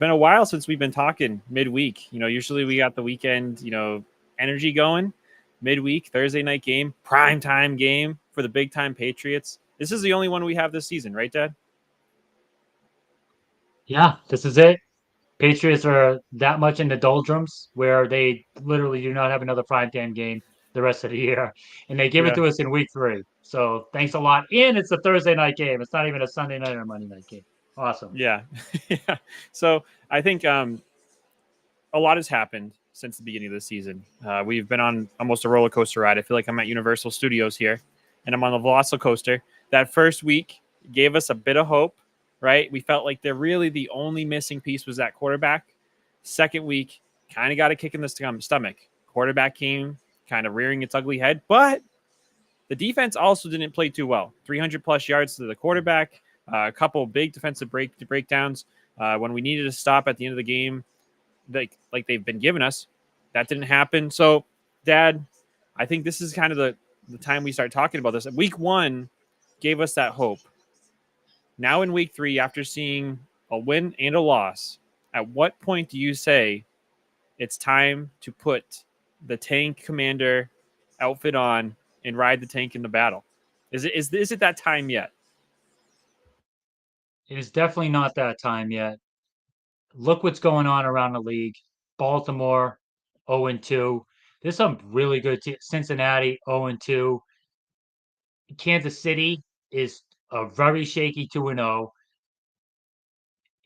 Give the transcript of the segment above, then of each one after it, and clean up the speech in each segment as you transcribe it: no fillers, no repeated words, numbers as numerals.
been a while since we've been talking midweek. Usually we got the weekend, energy going. Midweek, Thursday night game, prime time game for the big time Patriots. This is the only one we have this season, right, Dad? Yeah, this is it. Patriots are that much in the doldrums where they literally do not have another primetime game the rest of the year. And they give it Yeah. to us in week 3. So thanks a lot. And it's a Thursday night game. It's not even a Sunday night or Monday night game. Awesome. Yeah. Yeah. So I think a lot has happened since the beginning of the season. We've been on almost a roller coaster ride. I feel like I'm at Universal Studios here, and I'm on the Velocicoaster. That first week gave us a bit of hope, right? We felt like the only missing piece was that quarterback. Second week, kind of got a kick in the stomach. Quarterback came kind of rearing its ugly head, but the defense also didn't play too well. 300 plus yards to the quarterback, a couple big defensive breakdowns when we needed to stop at the end of the game, like they've been giving us. That didn't happen. So, Dad, I think this is kind of the time we start talking about this. Week 1 gave us that hope. Now in week 3, after seeing a win and a loss, at what point do you say it's time to put the tank commander outfit on and ride the tank in the battle? Is it that time yet? It is definitely not that time yet. Look what's going on around the league. Baltimore 0-2. There's some really good teams. Cincinnati 0-2. Kansas City is a very shaky 2-0.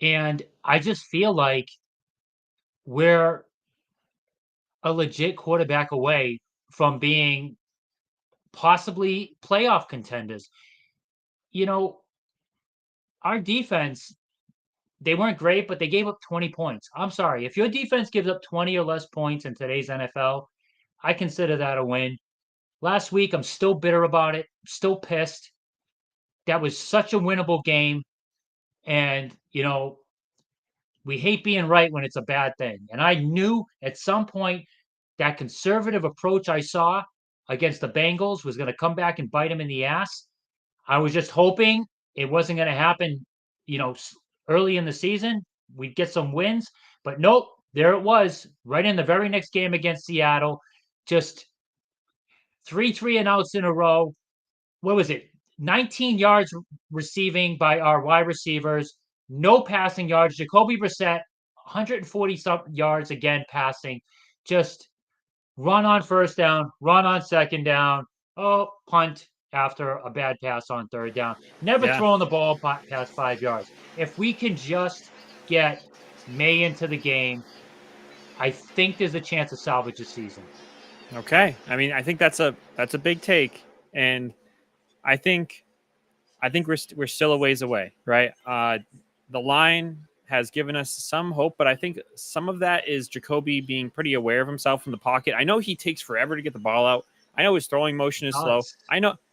And I just feel like we're a legit quarterback away from being possibly playoff contenders. You know, our defense, they weren't great, but they gave up 20 points. I'm sorry. If your defense gives up 20 or less points in today's NFL, I consider that a win. Last week, I'm still bitter about it, still pissed. That was such a winnable game. And, we hate being right when it's a bad thing. And I knew at some point that conservative approach I saw against the Bengals was going to come back and bite him in the ass. I was just hoping it wasn't going to happen, early in the season. We'd get some wins, but nope, there it was, right in the very next game against Seattle. Just three and outs in a row. What was it? 19 yards receiving by our wide receivers, no passing yards. Jacoby Brissett, 140 something yards again passing. Just run on first down, run on second down. Oh, punt after a bad pass on third down. Never Yeah. throwing the ball past 5 yards. If we can just get May into the game, I think there's a chance to salvage the season. Okay. I mean, I think that's a big take, and I think we're still a ways away, right? The line has given us some hope, but I think some of that is Jacoby being pretty aware of himself in the pocket. I know he takes forever to get the ball out. I know his throwing motion is slow. Does.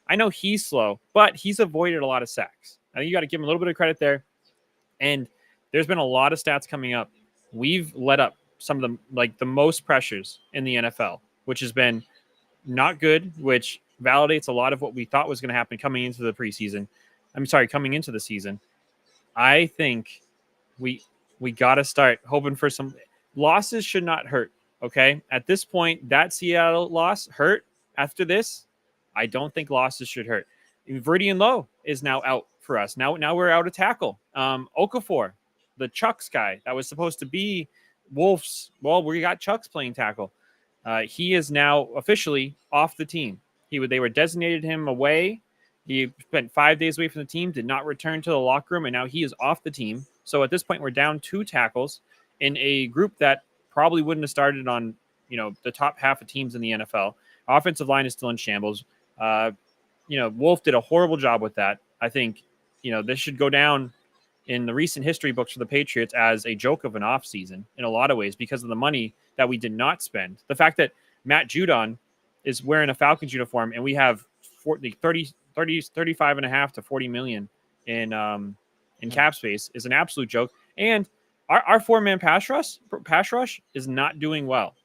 I know he's slow, but he's avoided a lot of sacks. I think you got to give him a little bit of credit there. And there's been a lot of stats coming up. We've let up some of the most pressures in the NFL, which has been not good, which validates a lot of what we thought was going to happen coming into the preseason. I'm sorry, coming into the season. I think we we got to start hoping for some losses should not hurt. Okay, at this point, that Seattle loss hurt. After this, I don't think losses should hurt. Verdian Lowe is now out for us. Now we're out of tackle. Okafor, the Chucks guy that was supposed to be Wolves. Well, we got Chucks playing tackle. He is now officially off the team. They were designated him away. He spent 5 days away from the team, did not return to the locker room, and now he is off the team. So at this point, we're down 2 tackles in a group that probably wouldn't have started on the top half of teams in the NFL. Offensive line is still in shambles. Wolf did a horrible job with that. I think this should go down in the recent history books for the Patriots as a joke of an offseason in a lot of ways because of the money that we did not spend. The fact that Matt Judon is wearing a Falcons uniform and we have 35 and a half to 40 million in cap space is an absolute joke. And our 4-man pass rush is not doing well.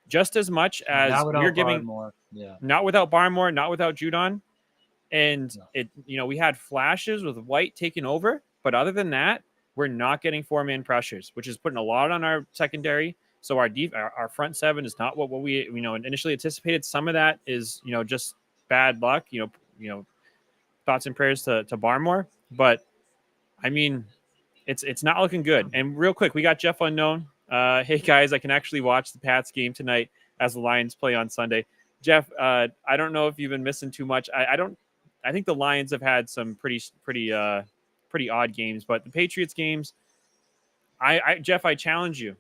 Just as much as Not we're without giving, Barmore. Yeah. not without Barmore, not without Judon. And No. we had flashes with White taking over. But other than that, we're not getting 4-man pressures, which is putting a lot on our secondary. So our front seven is not what we initially anticipated. Some of that is just bad luck. Thoughts and prayers to Barmore, but I mean it's not looking good. And real quick, we got Jeff Unknown. Hey guys, I can actually watch the Pats game tonight as the Lions play on Sunday. Jeff, I don't know if you've been missing too much. I don't. I think the Lions have had some pretty odd games, but the Patriots games. Jeff, I challenge you.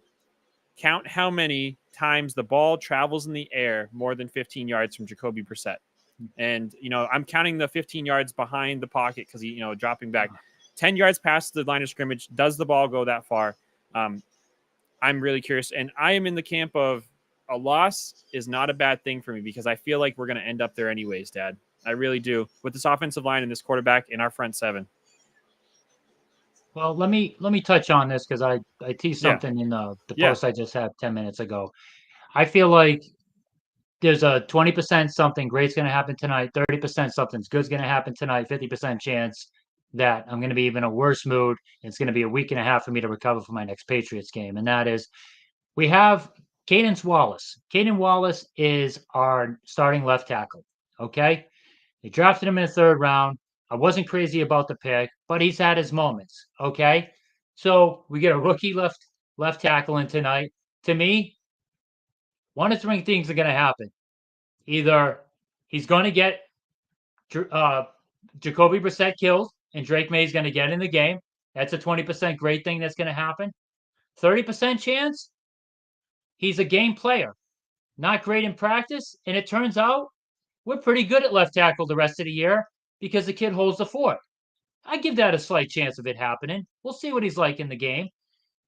Count how many times the ball travels in the air more than 15 yards from Jacoby Brissett. And, I'm counting the 15 yards behind the pocket because he, dropping back 10 yards past the line of scrimmage. Does the ball go that far? I'm really curious. And I am in the camp of a loss is not a bad thing for me because I feel like we're going to end up there anyways, Dad. I really do. With this offensive line and this quarterback in our front seven. Well, let me touch on this because I teased Yeah. something in the Yeah. post I just had 10 minutes ago. I feel like there's a 20% something great's going to happen tonight, 30% something's good's going to happen tonight, 50% chance that I'm going to be even a worse mood. It's going to be a week and a half for me to recover from my next Patriots game. And that is we have Cadence Wallace. Caden Wallace is our starting left tackle. Okay. They drafted him in the third round. I wasn't crazy about the pick, but he's had his moments. Okay. So we get a rookie left tackle in tonight. To me, one of three things are going to happen. Either he's going to get Jacoby Brissett killed, and Drake May is going to get in the game. That's a 20% great thing that's going to happen. 30% chance he's a game player, not great in practice, and it turns out we're pretty good at left tackle the rest of the year because the kid holds the fort. I give that a slight chance of it happening. We'll see what he's like in the game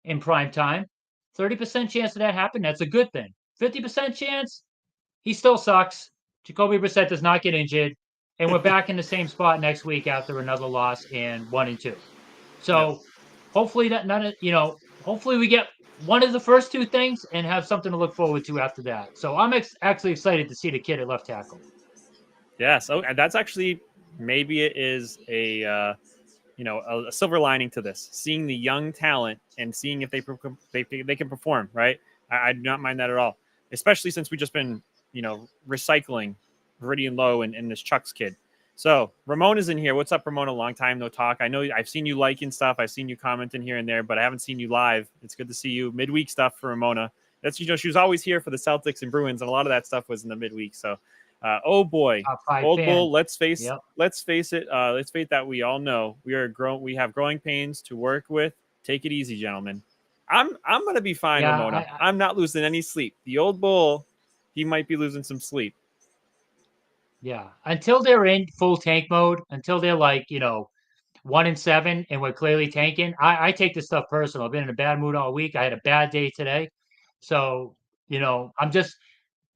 in prime time. 30% chance of that happen. That's a good thing. 50% chance he still sucks. Jacoby Brissett does not get injured, and we're back in the same spot next week after another loss in 1-2. So Yep. hopefully that none of hopefully we get one of the first two things and have something to look forward to after that. So I'm actually excited to see the kid at left tackle. Yes. Oh, and that's actually maybe it is a silver lining to this. Seeing the young talent and seeing if they can perform. Right. I do not mind that at all. Especially since we've just been recycling Viridian Low and this Chuck's kid. So Ramon is in here. What's up, Ramon? A long time no talk. I know I've seen you liking stuff. I've seen you commenting here and there, but I haven't seen you live. It's good to see you. Midweek stuff for Ramona. That's she was always here for the Celtics and Bruins, and a lot of that stuff was in the midweek. So, oh boy, Top five old fan. bull. Let's face Yep. it. Let's face that we all know we have growing pains to work with. Take it easy, gentlemen. I'm gonna be fine, Yeah, Ramona. I'm not losing any sleep. The old bull, he might be losing some sleep. Yeah. Until they're in full tank mode, until they're like, 1-7 and we're clearly tanking, I take this stuff personal. I've been in a bad mood all week. I had a bad day today. So, I'm just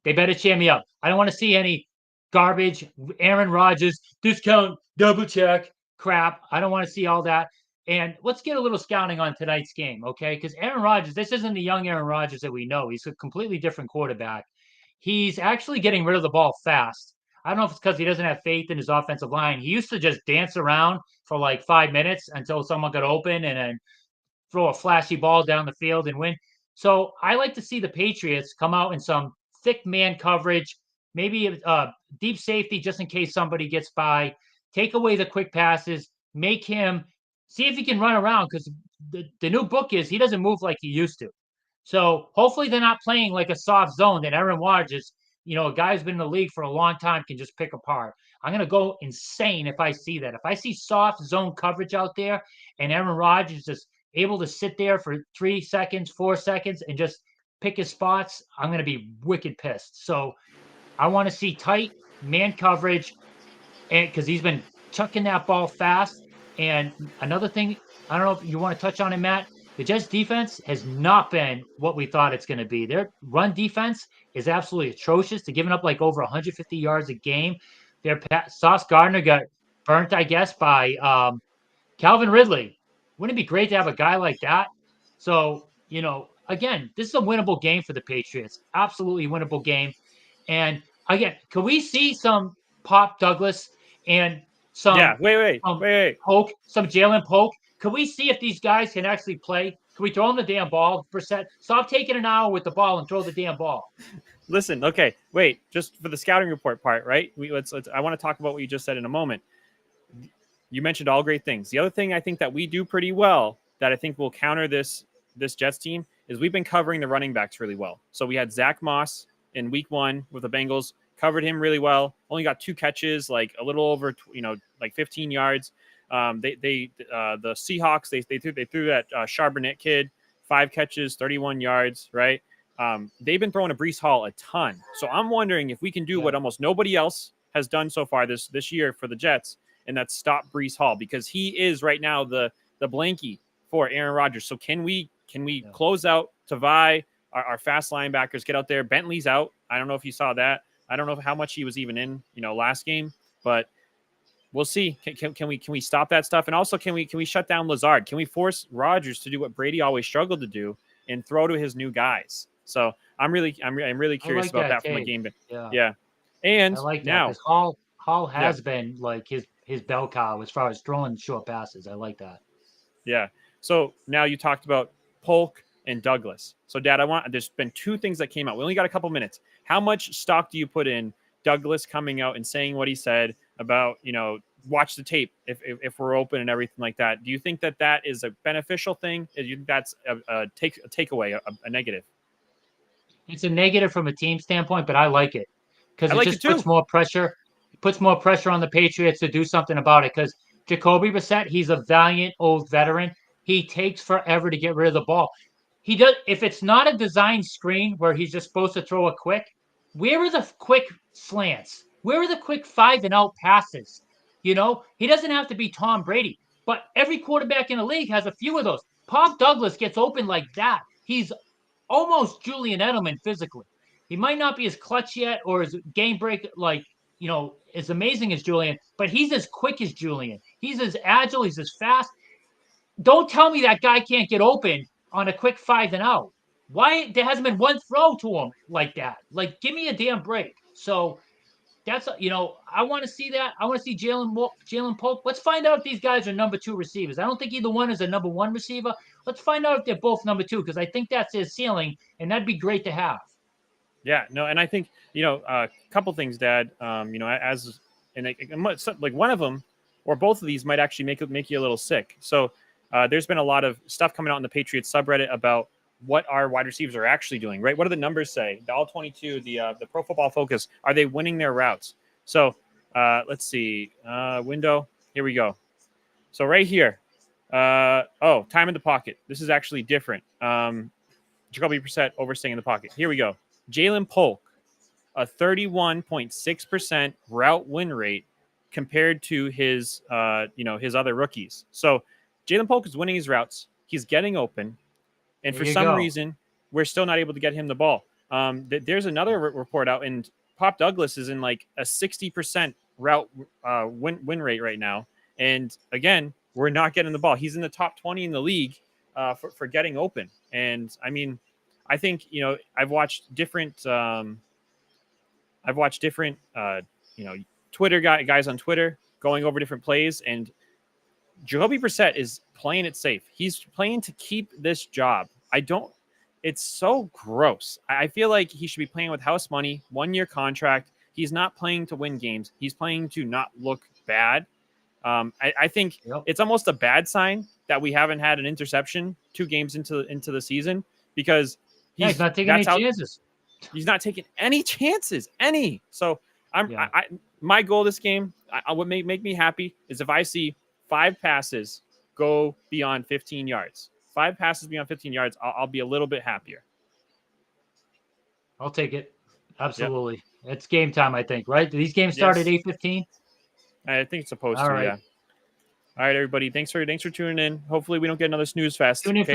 they better cheer me up. I don't want to see any garbage, Aaron Rodgers, discount, double check, crap. I don't want to see all that. And let's get a little scouting on tonight's game, okay? Because Aaron Rodgers, this isn't the young Aaron Rodgers that we know. He's a completely different quarterback. He's actually getting rid of the ball fast. I don't know if it's because he doesn't have faith in his offensive line. He used to just dance around for like 5 minutes until someone got open and then throw a flashy ball down the field and win. So I like to see the Patriots come out in some thick man coverage, maybe a deep safety just in case somebody gets by, take away the quick passes, make him see if he can run around because the new book is he doesn't move like he used to. So hopefully they're not playing like a soft zone that Aaron Rodgers, a guy who's been in the league for a long time can just pick apart. I'm going to go insane if I see that. If I see soft zone coverage out there and Aaron Rodgers just able to sit there for 3 seconds, 4 seconds, and just pick his spots, I'm going to be wicked pissed. So I want to see tight man coverage, and because he's been chucking that ball fast. And another thing, I don't know if you want to touch on it, Matt. The Jets defense has not been what we thought it's going to be. Their run defense is absolutely atrocious. They're giving up like over 150 yards a game. Sauce Gardner got burnt, I guess, by Calvin Ridley. Wouldn't it be great to have a guy like that? So, again, this is a winnable game for the Patriots. Absolutely winnable game. And again, can we see some Pop Douglas and Yeah. some Wait. Polk, some Jalen Polk? Can we see if these guys can actually play? Can we throw them the damn ball? Brissett, stop taking an hour with the ball and throw the damn ball. Listen, okay, wait, just for the scouting report part, right? Let's I want to talk about what you just said in a moment. You mentioned all great things. The other thing I think that we do pretty well that I think will counter this Jets team is we've been covering the running backs really well. So we had Zach Moss in week 1 with the Bengals, covered him really well. Only got 2 catches, like a little over, like 15 yards. The Seahawks, they threw that Charbonnet kid 5 catches, 31 yards, right? They've been throwing to Breece Hall a ton. So I'm wondering if we can do what almost nobody else has done so far this year for the Jets, and that's stop Breece Hall, because he is right now the blankie for Aaron Rodgers. So can we close out Tavai, our fast linebackers, get out there? Bentley's out. I don't know if you saw that. I don't know how much he was even in, last game, but we'll see. Can we stop that stuff? And also, can we shut down Lazard? Can we force Rodgers to do what Brady always struggled to do and throw to his new guys? So I'm really curious about that from the game. Yeah. And I like that now because Hall has been like his bell cow as far as throwing short passes. I like that. Yeah. So now you talked about Polk and Douglas. So, Dad, there's been 2 things that came out. We only got a couple minutes. How much stock do you put in Douglas coming out and saying what he said about, watch the tape if we're open and everything like that? Do you think that is a beneficial thing? Do you think that's a takeaway, a negative? It's a negative from a team standpoint, but I like it because I it like it just too. puts more pressure. It puts more pressure on the Patriots to do something about it because Jacoby Brissett, he's a valiant old veteran. He takes forever to get rid of the ball. He does. If it's not a design screen where he's just supposed to throw a quick, where are the quick slants? Where are the quick 5-and-out passes? He doesn't have to be Tom Brady, but every quarterback in the league has a few of those. Pop Douglas gets open like that. He's almost Julian Edelman physically. He might not be as clutch yet or as game break as amazing as Julian, but he's as quick as Julian. He's as agile. He's as fast. Don't tell me that guy can't get open on a quick 5-and-out. Why there hasn't been one throw to him like that? Like, give me a damn break. So that's I want to see that. I want to see Jalen Polk. Let's find out if these guys are number 2 receivers. I don't think either one is a number 1 receiver. Let's find out if they're both number 2 because I think that's his ceiling, and that'd be great to have. Yeah, no, and I think a couple things, Dad. As and like one of them or both of these might actually make you a little sick. So there's been a lot of stuff coming out in the Patriots subreddit about what our wide receivers are actually doing, right? What do the numbers say? The All 22, the Pro Football Focus, are they winning their routes? So let's see, window. Here we go. So right here, time in the pocket. This is actually different. Jacoby Brissett overstaying in the pocket. Here we go. Jalen Polk, a 31.6% route win rate compared to his other rookies. So Jalen Polk is winning his routes. He's getting open. And for some reason, we're still not able to get him the ball. There's another report out, and Pop Douglas is in like a 60% route win rate right now. And again, we're not getting the ball. He's in the top 20 in the league for getting open. And I mean, I think I've watched different Twitter guys on Twitter going over different plays, and Jacoby Brissett is playing it safe. He's playing to keep this job. It's so gross. I feel like he should be playing with house money, 1-year contract. He's not playing to win games. He's playing to not look bad. I think it's almost a bad sign that we haven't had an interception 2 games into the season, because he's not taking any chances. He's not taking any chances, So my goal this game, what make me happy is if I see 5 passes go beyond 15 yards. 5 passes beyond 15 yards, I'll be a little bit happier. I'll take it. Absolutely. Yep. It's game time, I think, right? Do these games start at 8:15? I think it's supposed to, yeah. All right, everybody. Thanks for tuning in. Hopefully we don't get another snooze fest. Tune in for